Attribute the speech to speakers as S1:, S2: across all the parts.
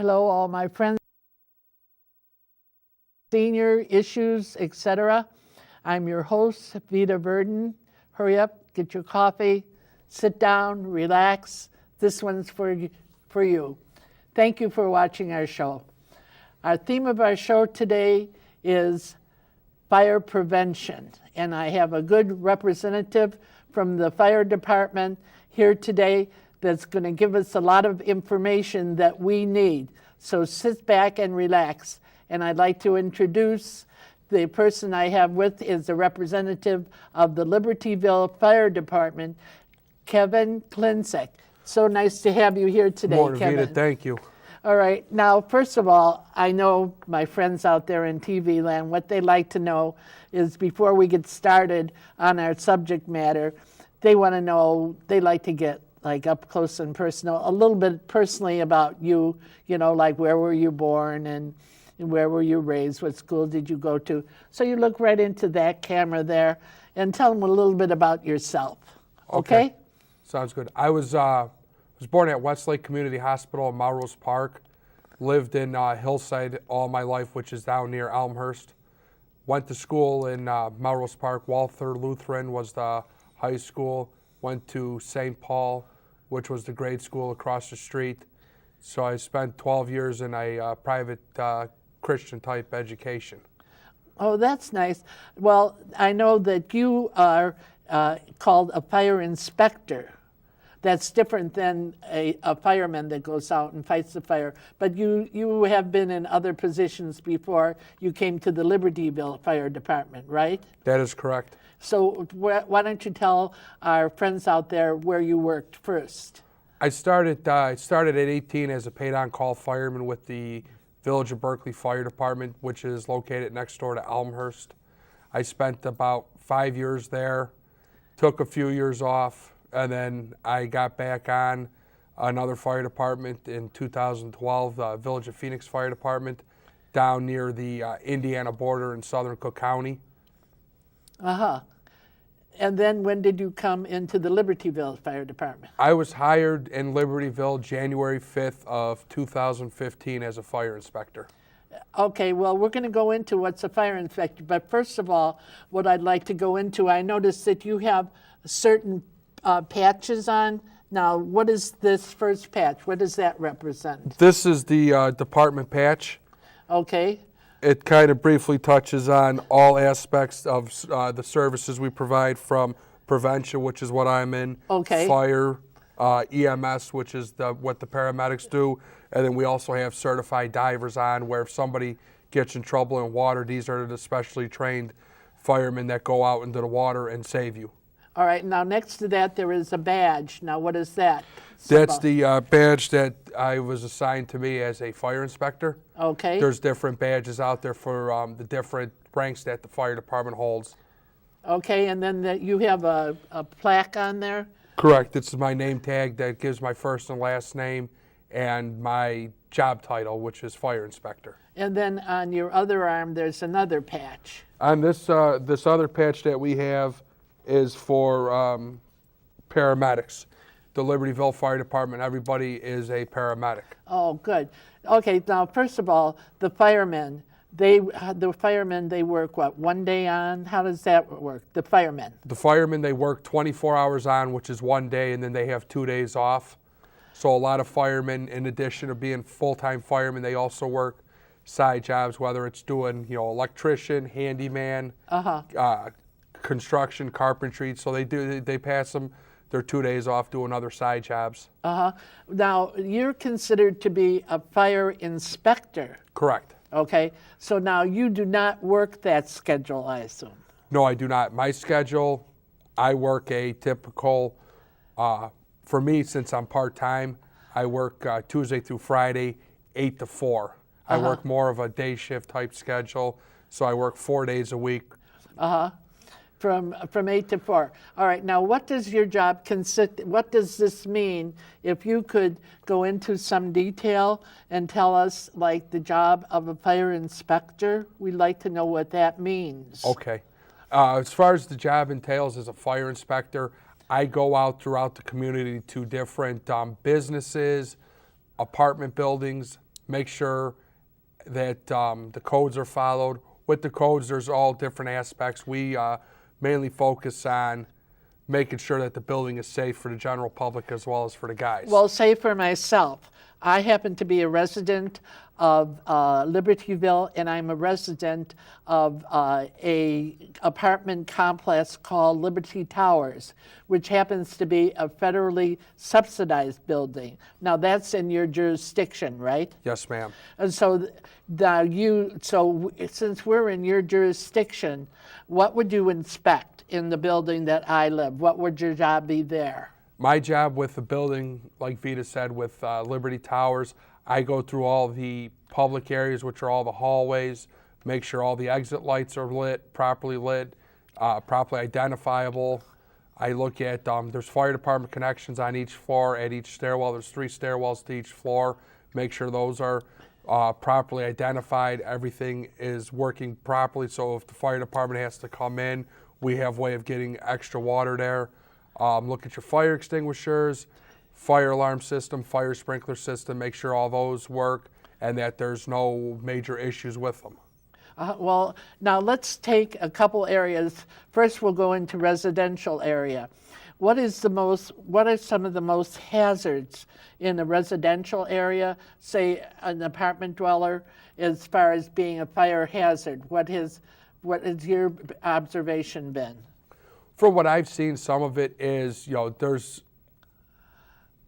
S1: Hello, all my friends, senior issues, etc. I'm your host, Vita Verdon. Hurry up, get your coffee, sit down, relax. This one's for you. Thank you for watching our show. Our theme of our show today is fire prevention, and I have a good representative from the fire department here today that's going to give us a lot of information that we need. So sit back and relax. And I'd like to introduce the person I have with is a representative of the Libertyville Fire Department, Kevin Klincik. So nice to have you here today,
S2: Morning,
S1: Kevin.
S2: Vita. Thank you.
S1: All right. Now, first of all, I know my friends out there in TV land, what they like to know is before we get started on our subject matter, they want to know, they like to get like up close and personal, a little bit personally about you, you know, like where were you born and where were you raised, what school did you go to? So you look right into that camera there and tell them a little bit about yourself, okay?
S2: Sounds good. I was born at Westlake Community Hospital in Melrose Park, lived in Hillside all my life, which is down near Elmhurst. Went to school in Melrose Park. Walther Lutheran was the high school. Went to St. Paul, which was the grade school across the street. So I spent 12 years in a private Christian type education.
S1: Oh, that's nice. Well, I know that you are called a fire inspector. That's different than a fireman that goes out and fights the fire. But you have been in other positions before you came to the Libertyville Fire Department, right?
S2: That is correct.
S1: So why don't you tell our friends out there where you worked first?
S2: I started at 18 as a paid-on-call fireman with the Village of Berkeley Fire Department, which is located next door to Elmhurst. I spent about 5 years there, took a few years off, and then I got back on another fire department in 2012, the Village of Phoenix Fire Department, down near the Indiana border in southern Cook County.
S1: Uh-huh. And then when did you come into the Libertyville Fire Department?
S2: I was hired in Libertyville January 5th of 2015 as a fire inspector.
S1: Okay, well, we're going to go into what's a fire inspector, but first of all, what I'd like to go into, I noticed that you have certain patches on. Now, what is this first patch? What does that represent?
S2: This is the department patch.
S1: Okay.
S2: It kind of briefly touches on all aspects of the services we provide, from prevention, which is what I'm in,
S1: okay,
S2: fire, EMS, which is what the paramedics do, and then we also have certified divers on, where if somebody gets in trouble in water, these are the specially trained firemen that go out into the water and save you.
S1: All right, now next to that there is a badge. Now what is that?
S2: That's the badge that I was assigned to me as a fire inspector.
S1: Okay.
S2: There's different badges out there for the different ranks that the fire department holds.
S1: Okay, and then you have a plaque on there?
S2: Correct. This is my name tag that gives my first and last name and my job title, which is fire inspector.
S1: And then on your other arm there's another patch.
S2: On this other patch that we have is for paramedics. The Libertyville Fire Department, everybody is a paramedic.
S1: Oh, good. Okay, now first of all, the firemen, they work what, one day on? How does that work? The firemen?
S2: The firemen, they work 24 hours on, which is one day, and then they have 2 days off. So a lot of firemen, in addition to being full-time firemen, they also work side jobs, whether it's doing, electrician, handyman, construction, carpentry. So they pass them their 2 days off doing other side jobs.
S1: Now, you're considered to be a fire inspector.
S2: Correct.
S1: Okay, so now you do not work that schedule, I assume.
S2: No, I do not. My schedule, I work a typical, for me, since I'm part-time, I work Tuesday through Friday, 8 to 4. I work more of a day shift type schedule, so I work 4 days a week.
S1: From 8 to 4. All right, now what does your job consist, what does this mean? If you could go into some detail and tell us, like, the job of a fire inspector, we'd like to know what that means.
S2: Okay. As far as the job entails as a fire inspector, I go out throughout the community to different businesses, apartment buildings, make sure that the codes are followed. With the codes, there's all different aspects. We mainly focus on making sure that the building is safe for the general public as well as for the guys.
S1: Well, say for myself, I happen to be a resident of Libertyville, and I'm a resident of a apartment complex called Liberty Towers, which happens to be a federally subsidized building. Now that's in your jurisdiction, right?
S2: Yes, ma'am.
S1: And so since we're in your jurisdiction, what would you inspect in the building that I live? What would your job be there?
S2: My job with the building, like Vita said, with Liberty Towers, I go through all the public areas, which are all the hallways, make sure all the exit lights are properly identifiable. I look at, there's fire department connections on each floor, at each stairwell. There's 3 stairwells to each floor. Make sure those are properly identified. Everything is working properly, so if the fire department has to come in, we have a way of getting extra water there. Look at your fire extinguishers, fire alarm system, fire sprinkler system, make sure all those work and that there's no major issues with them.
S1: Well, now let's take a couple areas. First, we'll go into residential area. What are some of the most hazards in a residential area, say an apartment dweller, as far as being a fire hazard? What has your observation been?
S2: From what I've seen, some of it is, there's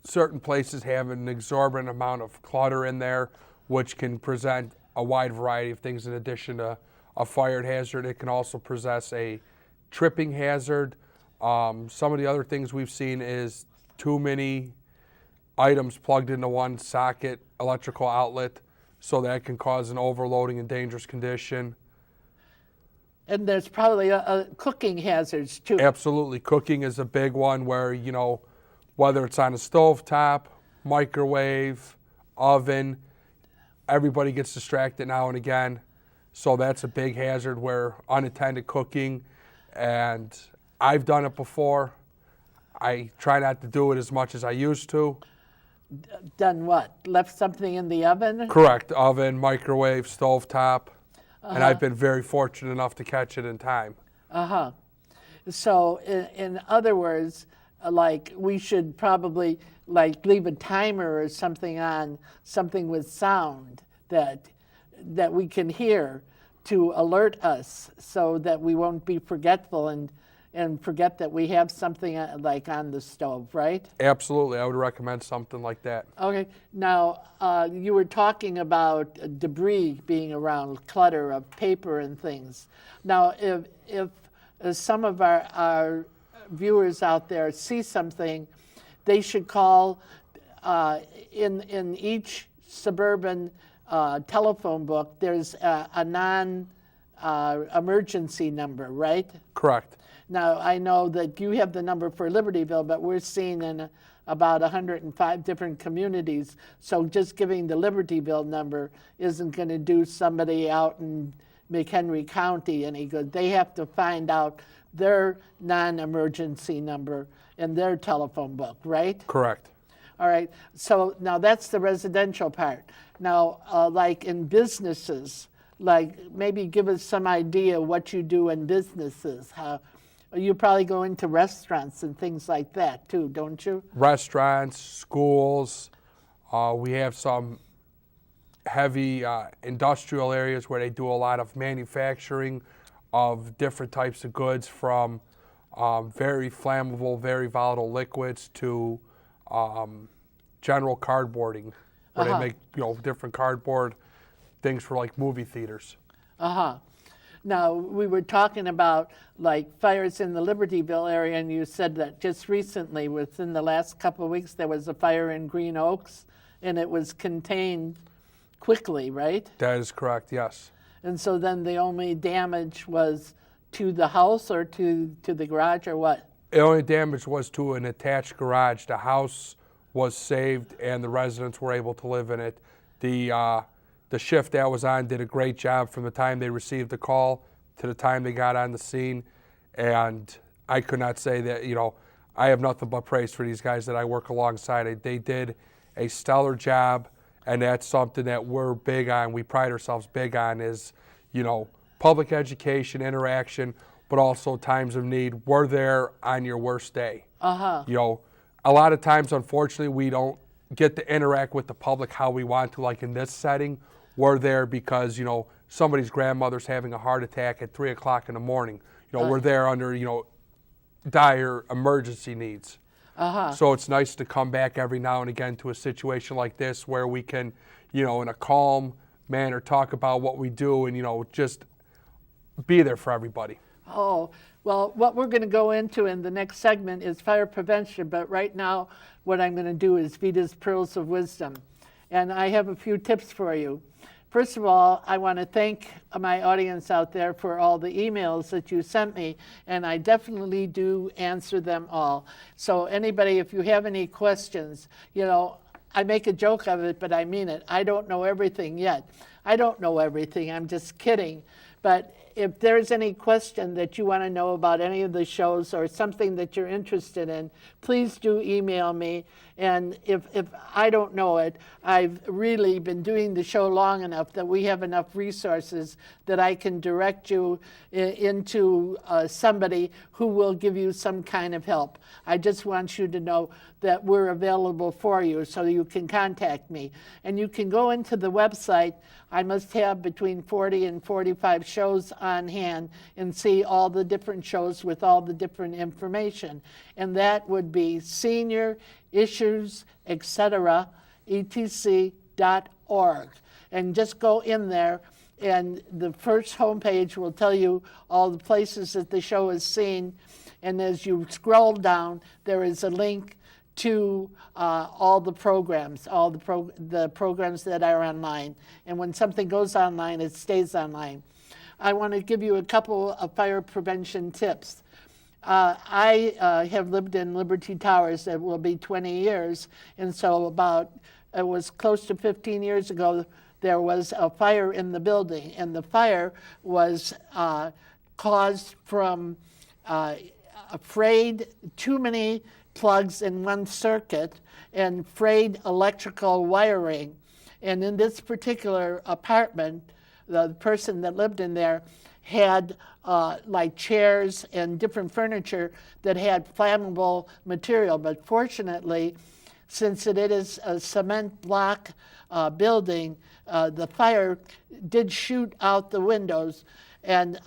S2: certain places have an exorbitant amount of clutter in there, which can present a wide variety of things in addition to a fire hazard. It can also possess a tripping hazard. Some of the other things we've seen is too many items plugged into one socket electrical outlet, so that can cause an overloading and dangerous condition.
S1: And there's probably cooking hazards too.
S2: Absolutely. Cooking is a big one where, whether it's on a stovetop, microwave, oven, everybody gets distracted now and again. So that's a big hazard where unattended cooking, and I've done it before. I try not to do it as much as I used to.
S1: Done what? Left something in the oven?
S2: Correct. Oven, microwave, stovetop. And I've been very fortunate enough to catch it in time.
S1: So in other words, like we should probably leave a timer or something on, something with sound that we can hear to alert us so that we won't be forgetful and forget that we have something on the stove, right?
S2: Absolutely. I would recommend something like that.
S1: Okay. Now, you were talking about debris being around, clutter of paper and things. Now, if some of our viewers out there see something, they should call in each suburban telephone book, there's a non-emergency number, right?
S2: Correct.
S1: Now, I know that you have the number for Libertyville, but we're seeing in about 105 different communities. So just giving the Libertyville number isn't going to do somebody out in McHenry County any good. They have to find out their non-emergency number in their telephone book, right?
S2: Correct.
S1: All right. So now that's the residential part. Now, like in businesses, maybe give us some idea what you do in businesses. How you probably go into restaurants and things like that too, don't you?
S2: Restaurants, schools. We have some heavy industrial areas where they do a lot of manufacturing of different types of goods, from very flammable, very volatile liquids to general cardboarding, where they make different cardboard things for movie theaters.
S1: Now, we were talking about fires in the Libertyville area, and you said that just recently, within the last couple of weeks, there was a fire in Green Oaks, and it was contained quickly, right?
S2: That is correct, yes.
S1: And so then the only damage was to the house or to the garage, or what?
S2: The only damage was to an attached garage. The house was saved, and the residents were able to live in it. The shift that was on did a great job from the time they received the call to the time they got on the scene. And I could not say that, I have nothing but praise for these guys that I work alongside. They did a stellar job, And that's something that we're big on. We pride ourselves big on is, public education, interaction, but also times of need. We're there on your worst day. A lot of times, unfortunately, we don't get to interact with the public how we want to, like in this setting. We're there because, somebody's grandmother's having a heart attack at 3 o'clock in the morning. We're there under, dire emergency needs. So it's nice to come back every now and again to a situation like this where we can, in a calm manner, talk about what we do and, just be there for everybody.
S1: Oh, well, what we're going to go into in the next segment is fire prevention, but right now what I'm going to do is Vita's Pearls of Wisdom. And I have a few tips for you. First of all, I want to thank my audience out there for all the emails that you sent me, and I definitely do answer them all. So anybody, if you have any questions, I make a joke of it, but I mean it. I don't know everything yet. I don't know everything. I'm just kidding. But if there's any question that you want to know about any of the shows or something that you're interested in, please do email me. And if I don't know it, I've really been doing the show long enough that we have enough resources that I can direct you into somebody who will give you some kind of help. I just want you to know that we're available for you so you can contact me. And you can go into the website. I must have between 40 and 45 shows on hand and see all the different shows with all the different information. And that would be senior issues, etc., etc.org. And just go in there, and the first homepage will tell you all the places that the show is seen. And as you scroll down, there is a link to all the programs, all the programs that are online. And when something goes online, it stays online. I want to give you a couple of fire prevention tips. I have lived in Liberty Towers. It will be 20 years. And so it was close to 15 years ago, there was a fire in the building. And the fire was caused from frayed, too many plugs in one circuit and frayed electrical wiring. And in this particular apartment, the person that lived in there had like chairs and different furniture that had flammable material. But fortunately, since it is a cement block building, the fire did shoot out the windows, and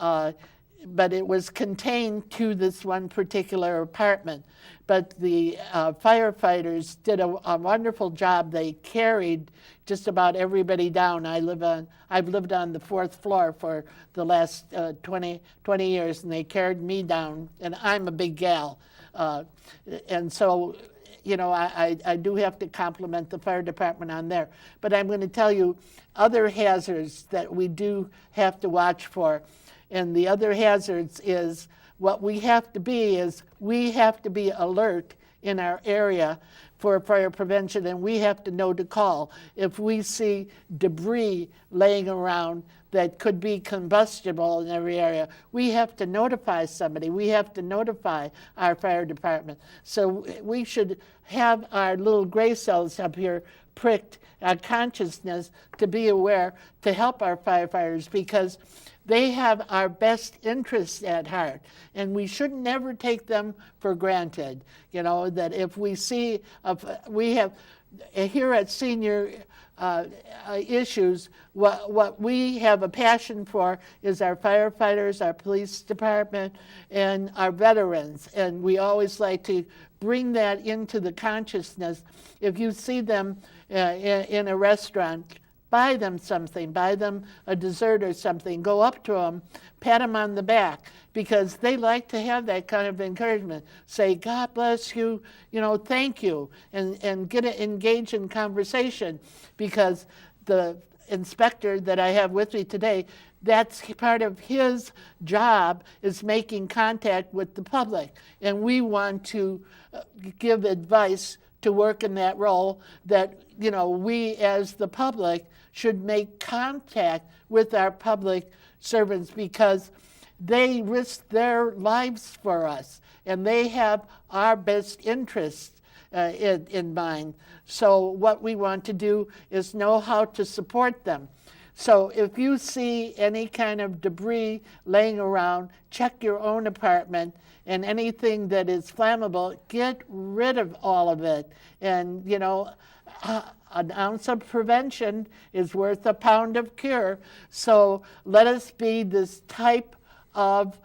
S1: but it was contained to this one particular apartment. But the firefighters did a wonderful job. They carried just about everybody down. I've lived on the 4th floor for the last 20 years, and they carried me down, and I'm a big gal. And so, I do have to compliment the fire department on there. But I'm going to tell you other hazards that we do have to watch for. And the other hazards is what we have to be alert in our area for fire prevention, and we have to know to call. If we see debris laying around that could be combustible in every area, we have to notify somebody. We have to notify our fire department. So we should have our little gray cells up here pricked, our consciousness to be aware, to help our firefighters, because they have our best interests at heart, and we should never take them for granted. That if we see, we have here at Senior Issues, what we have a passion for is our firefighters, our police department, and our veterans, and we always like to bring that into the consciousness. If you see them in a restaurant, buy them something, buy them a dessert or something, go up to them, pat them on the back, because they like to have that kind of encouragement. Say, God bless you, thank you, and get engaged in conversation, because the inspector that I have with me today, that's part of his job, is making contact with the public. And we want to give advice to work in that role, that we as the public should make contact with our public servants, because they risk their lives for us and they have our best interests. in mind. So what we want to do is know how to support them. So if you see any kind of debris laying around, check your own apartment, and anything that is flammable, get rid of all of it. And, you know, an ounce of prevention is worth a pound of cure. So let us be this type of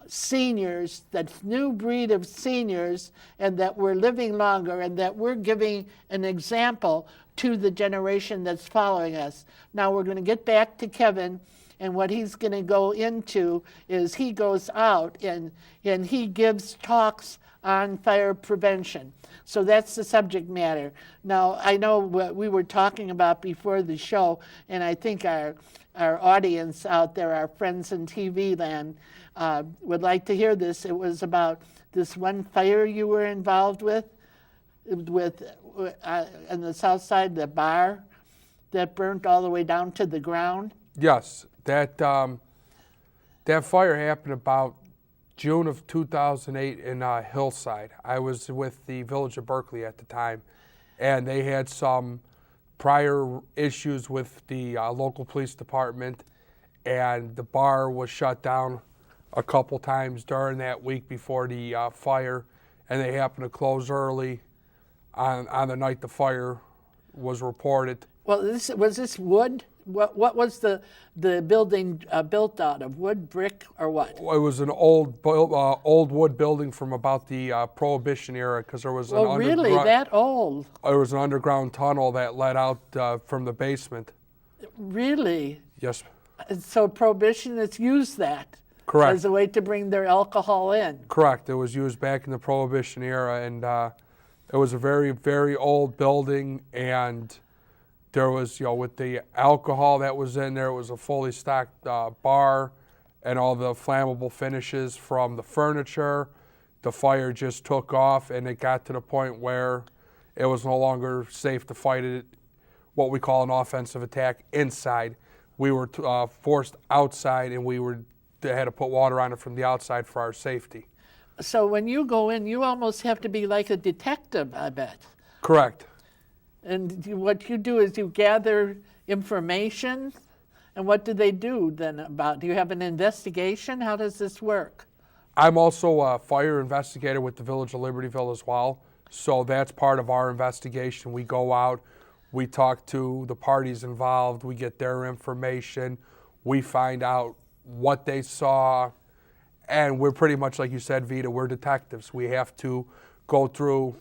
S1: seniors, that new breed of seniors, and that we're living longer, and that we're giving an example to the generation that's following us. Now we're going to get back to Kevin, and what he's going to go into is he goes out and he gives talks on fire prevention. So that's the subject matter. Now, I know what we were talking about before the show, and I think our audience out there, our friends in TV land, would like to hear this. It was about this one fire you were involved with on the south side, the bar that burnt all the way down to the ground.
S2: Yes, that fire happened about June of 2008 in Hillside. I was with the Village of Berkeley at the time, and they had some prior issues with the local police department, and the bar was shut down a couple times during that week before the fire, and they happened to close early on the night the fire was reported.
S1: Well, was this wood? What was the building built out of? Wood, brick, or what?
S2: It was an old wood building from about the Prohibition era, because there was
S1: really that old?
S2: There was an underground tunnel that led out from the basement.
S1: Really?
S2: Yes.
S1: So Prohibitionists used that.
S2: Correct.
S1: As a way to bring their alcohol in.
S2: Correct. It was used back in the Prohibition era, and it was a very, very old building, and there was, with the alcohol that was in there, it was a fully stocked bar, and all the flammable finishes from the furniture. The fire just took off, and it got to the point where it was no longer safe to fight it, what we call an offensive attack, inside. We were forced outside, and they had to put water on it from the outside for our safety.
S1: So when you go in, you almost have to be like a detective, I bet.
S2: Correct.
S1: And what you do is you gather information, and what do they do then about? Do you have an investigation? How does this work?
S2: I'm also a fire investigator with the Village of Libertyville as well, so that's part of our investigation. We go out, we talk to the parties involved, we get their information, we find out what they saw, and we're pretty much, like you said, Vita, we're detectives. We have to go through,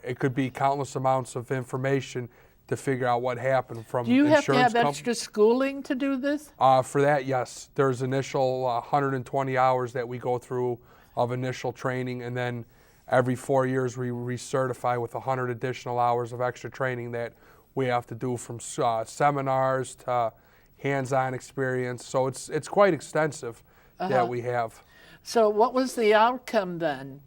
S2: it could be countless amounts of information to figure out what happened from
S1: Do you have
S2: insurance
S1: to have extra schooling to do this?
S2: For that, yes. There's initial 120 hours that we go through of initial training, and then every 4 years we recertify with 100 additional hours of extra training that we have to do, from seminars to hands-on experience. So it's quite extensive that we have.
S1: So what was the outcome then?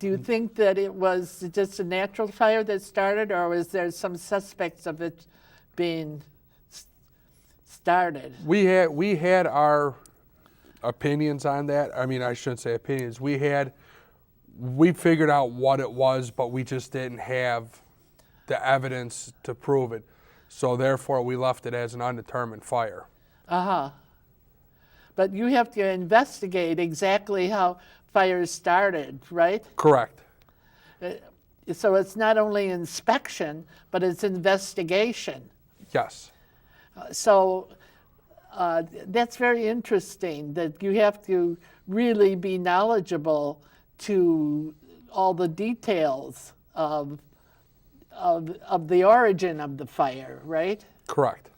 S1: Do you think that it was just a natural fire that started, or was there some suspects of it being started?
S2: We had our opinions on that. I mean, I shouldn't say opinions. We figured out what it was, but we just didn't have the evidence to prove it. So therefore, we left it as an undetermined fire.
S1: But you have to investigate exactly how fires started, right?
S2: Correct.
S1: So it's not only inspection, but it's investigation.
S2: Yes.
S1: So that's very interesting, that you have to really be knowledgeable to all the details of the origin of the fire, right?
S2: Correct.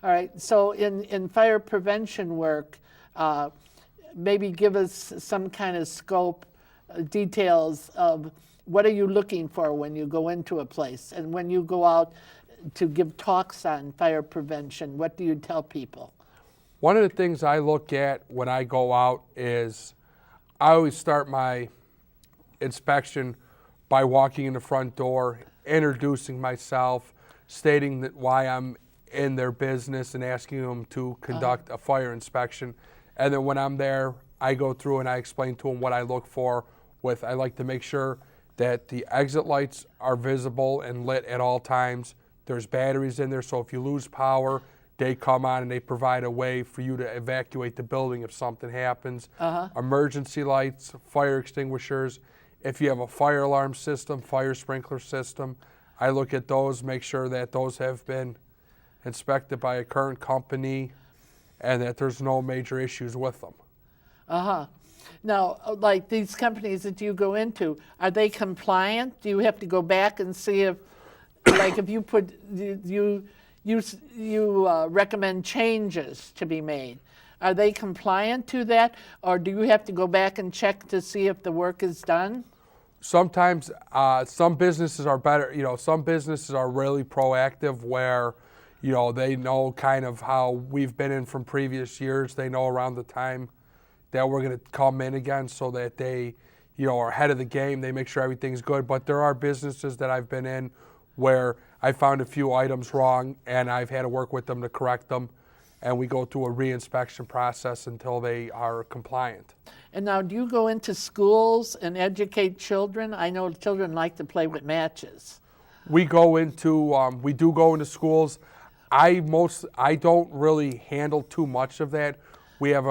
S1: All right, so in fire prevention work, maybe give us some kind of scope, details of what are you looking for when you go into a place, and when you go out to give talks on fire prevention, what do you tell people?
S2: One of the things I look at when I go out is I always start my inspection by walking in the front door, introducing myself, stating that why I'm in their business, and asking them to conduct a fire inspection. And then when I'm there, I go through and I explain to them what I look for. I like to make sure that the exit lights are visible and lit at all times. There's batteries in there, so if you lose power, they come on and they provide a way for you to evacuate the building if something happens. Emergency lights, fire extinguishers. If you have a fire alarm system, fire sprinkler system, I look at those, make sure that those have been inspected by a current company and that there's no major issues with them.
S1: Now, like these companies that you go into, are they compliant? Do you have to go back and see if, like, if you put you recommend changes to be made? Are they compliant to that, or do you have to go back and check to see if the work is done?
S2: Sometimes some businesses are better. Some businesses are really proactive where, they know kind of how we've been in from previous years. They know around the time that we're going to come in again so that they, are ahead of the game. They make sure everything's good. But there are businesses that I've been in where I found a few items wrong and I've had to work with them to correct them. And we go through a re-inspection process until they are compliant.
S1: And now, do you go into schools and educate children? I know children like to play with matches.
S2: We do go into schools. I don't really handle too much of that. We have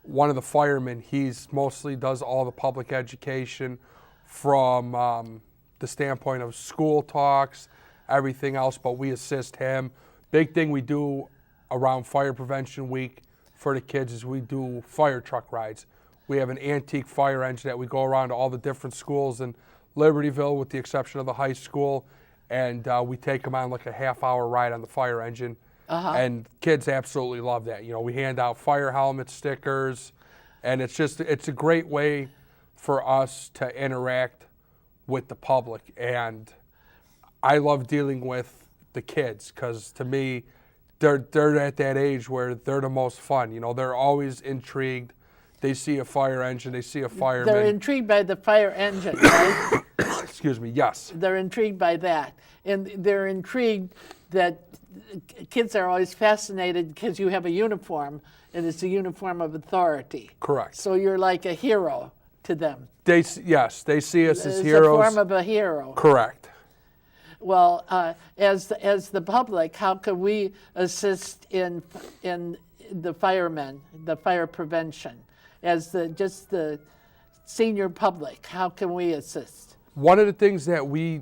S2: one of the firemen. He's mostly does all the public education from the standpoint of school talks, everything else, but we assist him. Big thing we do around Fire Prevention Week for the kids is we do fire truck rides. We have an antique fire engine that we go around to all the different schools in Libertyville with the exception of the high school, and we take them on like a half-hour ride on the fire engine. And kids absolutely love that. We hand out fire helmet stickers, and it's a great way for us to interact with the public. And I love dealing with the kids because to me, they're at that age where they're the most fun. They're always intrigued. They see a fire engine, they see a fireman.
S1: They're intrigued by the fire engine, right?
S2: Excuse me, yes.
S1: They're intrigued by that. And they're intrigued that kids are always fascinated because you have a uniform, and it's a uniform of authority.
S2: Correct.
S1: So you're like a hero to them.
S2: Yes, they see us as
S1: It's
S2: heroes.
S1: a form of a hero.
S2: Correct.
S1: Well, as the public, how can we assist in the firemen, the fire prevention, as the senior public? How can we assist?
S2: One of the things that we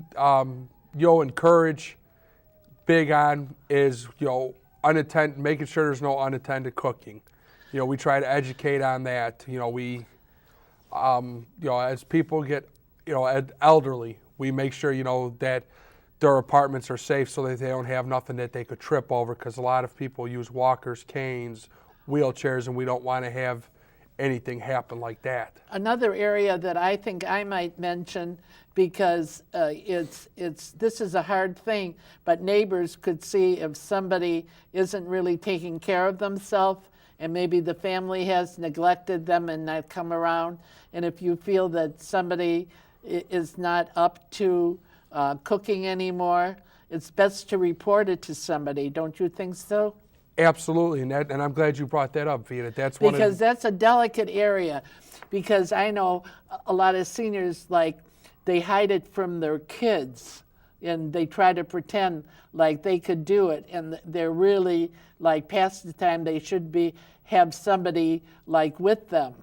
S2: encourage big on is making sure there's no unattended cooking. We try to educate on that. We as people get elderly, we make sure that their apartments are safe so that they don't have nothing that they could trip over, because a lot of people use walkers, canes, wheelchairs, and we don't want to have anything happen like that.
S1: Another area that I think I might mention, because this is a hard thing, but neighbors could see if somebody isn't really taking care of themselves, and maybe the family has neglected them and not come around. And if you feel that somebody is not up to cooking anymore, it's best to report it to somebody. Don't you think so?
S2: Absolutely, and I'm glad you brought that up, Vita.
S1: Because that's a delicate area. Because I know a lot of seniors, like, they hide it from their kids, and they try to pretend like they could do it, and they're really, like, past the time they should have somebody, like, with them.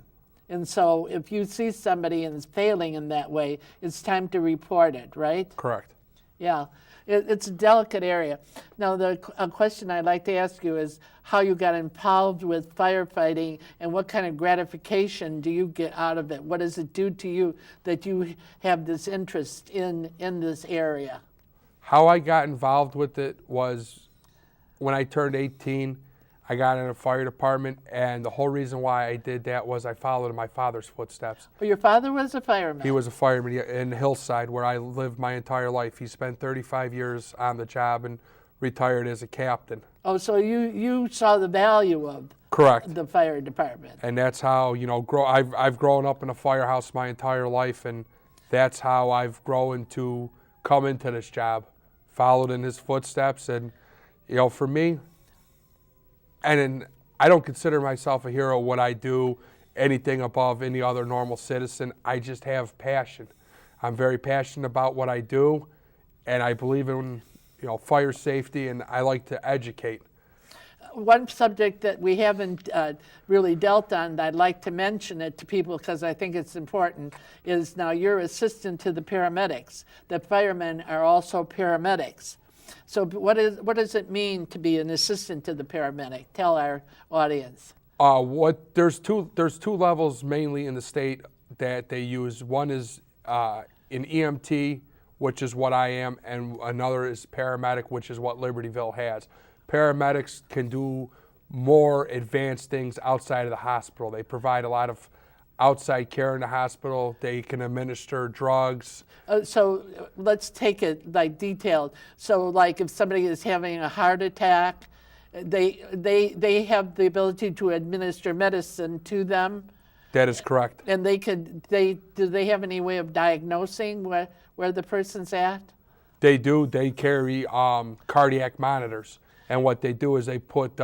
S1: And so if you see somebody and is failing in that way, it's time to report it, right?
S2: Correct.
S1: Yeah, it's a delicate area. Now, a question I'd like to ask you is how you got involved with firefighting and what kind of gratification do you get out of it? What does it do to you that you have this interest in this area?
S2: How I got involved with it was when I turned 18, I got in a fire department, and the whole reason why I did that was I followed in my father's footsteps.
S1: Well, your father was a fireman.
S2: He was a fireman in Hillside, where I lived my entire life. He spent 35 years on the job and retired as a captain.
S1: Oh, so you saw the value of
S2: Correct.
S1: The fire department.
S2: And that's how, I've grown up in a firehouse my entire life, and that's how I've grown to come into this job, followed in his footsteps. And, for me, and I don't consider myself a hero when I do anything above any other normal citizen. I just have passion. I'm very passionate about what I do, and I believe in fire safety, and I like to educate.
S1: One subject that we haven't really dealt on, that I'd like to mention it to people because I think it's important, is now you're assistant to the paramedics. The firemen are also paramedics. So what does it mean to be an assistant to the paramedic? Tell our audience.
S2: There's two levels mainly in the state that they use. One is an EMT, which is what I am, and another is paramedic, which is what Libertyville has. Paramedics can do more advanced things outside of the hospital. They provide a lot of outside care in the hospital. They can administer drugs.
S1: So let's take it like detailed. So like if somebody is having a heart attack, they have the ability to administer medicine to them.
S2: That is correct.
S1: And do they have any way of diagnosing where the person's at?
S2: They do. They carry cardiac monitors. And what they do is they put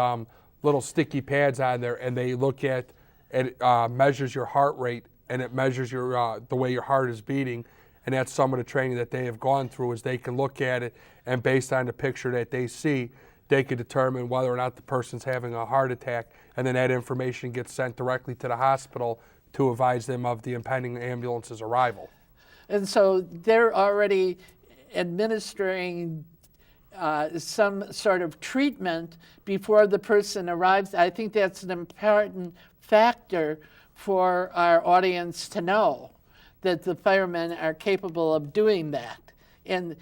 S2: little sticky pads on there, and they look at it. Measures your heart rate, and it measures your the way your heart is beating. And that's some of the training that they have gone through. Is they can look at it, and based on the picture that they see, they can determine whether or not the person's having a heart attack. And then that information gets sent directly to the hospital to advise them of the impending ambulance's arrival.
S1: And so they're already administering some sort of treatment before the person arrives. I think that's an important factor for our audience to know, that the firemen are capable of doing that, and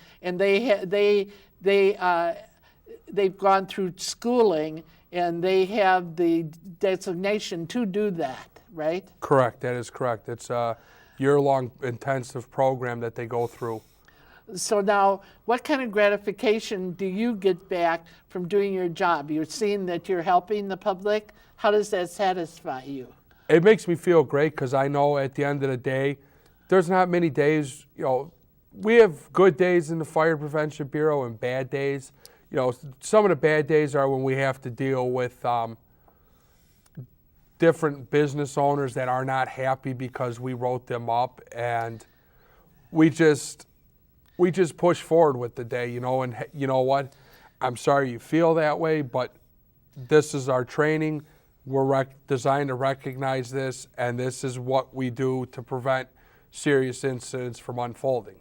S1: they've gone through schooling and they have the designation to do that, right?
S2: Correct. That is correct. It's a year-long intensive program that they go through.
S1: So now, what kind of gratification do you get back from doing your job? You're seeing that you're helping the public. How does that satisfy you?
S2: It makes me feel great because I know at the end of the day, there's not many days, we have good days in the Fire Prevention Bureau and bad days. Some of the bad days are when we have to deal with different business owners that are not happy because we wrote them up, and we just push forward with the day, and you know what? I'm sorry you feel that way, but this is our training. We're designed to recognize this, and this is what we do to prevent serious incidents from unfolding.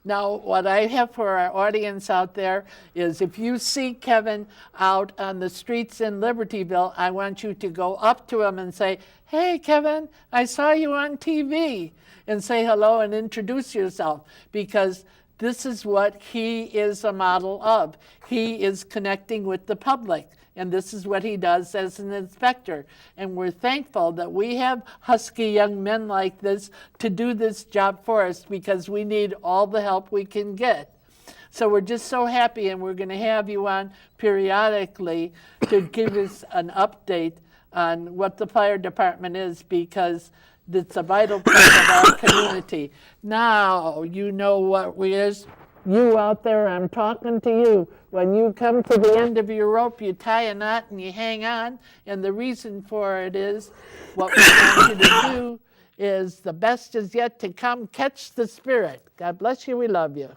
S1: Now, what I have for our audience out there is if you see Kevin out on the streets in Libertyville, I want you to go up to him and say, "Hey, Kevin, I saw you on TV," and say hello and introduce yourself, because this is what he is a model of. He is connecting with the public, and this is what he does as an inspector. And we're thankful that we have husky young men like this to do this job for us, because we need all the help we can get. So we're just so happy, and we're going to have you on periodically to give us an update on what the fire department is, because it's a vital part of our community. Now, you know what it is. You out there, I'm talking to you. When you come to the end of your rope, you tie a knot and you hang on. And the reason for it is, what we want you to do is, the best is yet to come. Catch the spirit. God bless you. We love you.